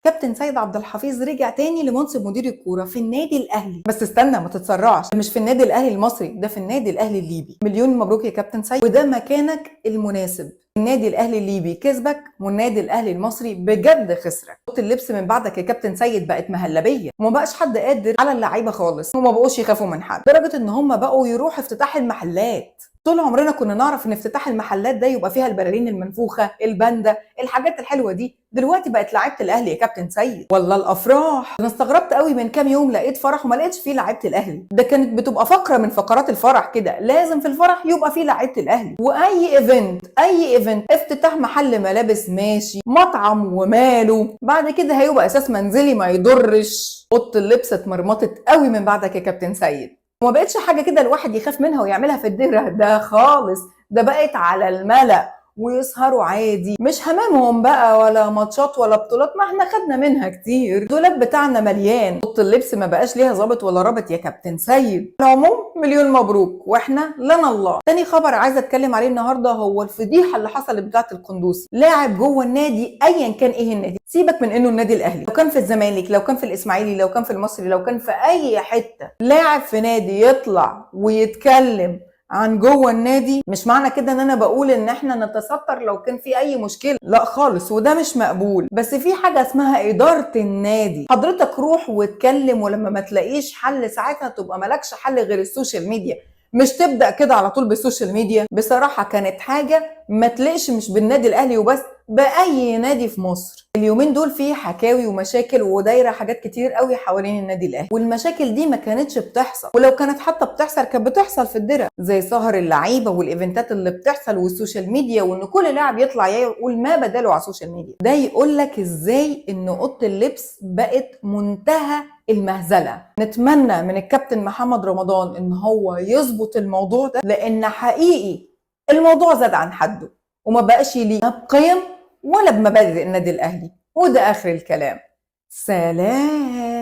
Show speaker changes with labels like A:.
A: كابتن سيد عبد الحفيظ رجع تاني لمنصب مدير الكوره في النادي الاهلي. بس استنى ما تتسرعش، مش في النادي الاهلي المصري، ده في النادي الاهلي الليبي. مليون مبروك يا كابتن سيد، وده مكانك المناسب. النادي الاهلي الليبي كسبك والنادي الاهلي المصري بجد خسرك. اوضه اللبس من بعدك يا كابتن سيد بقت مهلبيه، وما بقاش حد قادر على اللعيبه خالص، وما بقوش يخافوا من حد، لدرجه ان هم بقوا يروحوا افتتاح المحلات. طول عمرنا كنا نعرف ان افتتاح المحلات ده يبقى فيها البلالين المنفوخه، الباندا، الحاجات الحلوه دي. دلوقتي بقت لعيبه الاهلي يا كابتن سيد. والله الافراح، انا استغربت قوي من كام يوم لقيت فرح وما لقيتش فيه لعيبه الاهلي. ده كانت بتبقى فقره من فقرات الفرح كده، لازم في الفرح يبقى فيه لعيبه الاهلي. واي ايفنت افتتاح محل ملابس ماشي، مطعم وماله، بعد كده هيبقى اساس منزلي ما يضرش. اوضه اللبس اتمرمطت قوي من بعدك يا كابتن سيد، وما بقتش حاجه كده الواحد يخاف منها ويعملها في الدره ده خالص. ده بقت على الملأ ويسهروا عادي، مش همامهم بقى ولا ماتشات ولا بطولات، ما احنا خدنا منها كتير. الدولاب بتاعنا مليان، اوضه اللبس ما بقاش ليها ظابط ولا رابط يا كابتن سيد. على العموم مليون مبروك، واحنا لنا الله. تاني خبر عايزه اتكلم عليه النهارده هو الفضيحه اللي حصلت بتاعه القندوسي. لاعب جوه النادي ايا كان ايه النادي، سيبك من انه النادي الاهلي، لو كان في الزمالك، لو كان في الاسماعيلي، لو كان في المصري، لو كان في اي حته، لاعب في نادي يطلع ويتكلم عن جوه النادي، مش معنى كده ان انا بقول ان احنا نتستر لو كان في اي مشكله، لا خالص، وده مش مقبول. بس في حاجه اسمها اداره النادي. حضرتك روح واتكلم، ولما ما تلاقيش حل ساعتها تبقى مالكش حل غير السوشيال ميديا، مش تبدا كده على طول بالسوشيال ميديا. بصراحه كانت حاجه ما تليقش، مش بالنادي الاهلي وبس، باي نادي في مصر. اليومين دول فيه حكاوي ومشاكل ودايره حاجات كتير قوي حوالين النادي الاهلي، والمشاكل دي ما كانتش بتحصل، ولو كانت حتى بتحصل كانت بتحصل في الدرع، زي سهر اللعيبه والايفنتات اللي بتحصل والسوشيال ميديا، وان كل لاعب يطلع يقول ما بداله على السوشيال ميديا. ده يقول لك ازاي ان اوضه اللبس بقت منتهى المهزله. نتمنى من الكابتن محمد رمضان ان هو يظبط الموضوع ده، لان حقيقي الموضوع زاد عن حده وما بقاش يليق لا بقيم ولا بمبادئ النادي الاهلي. وده اخر الكلام. سلام.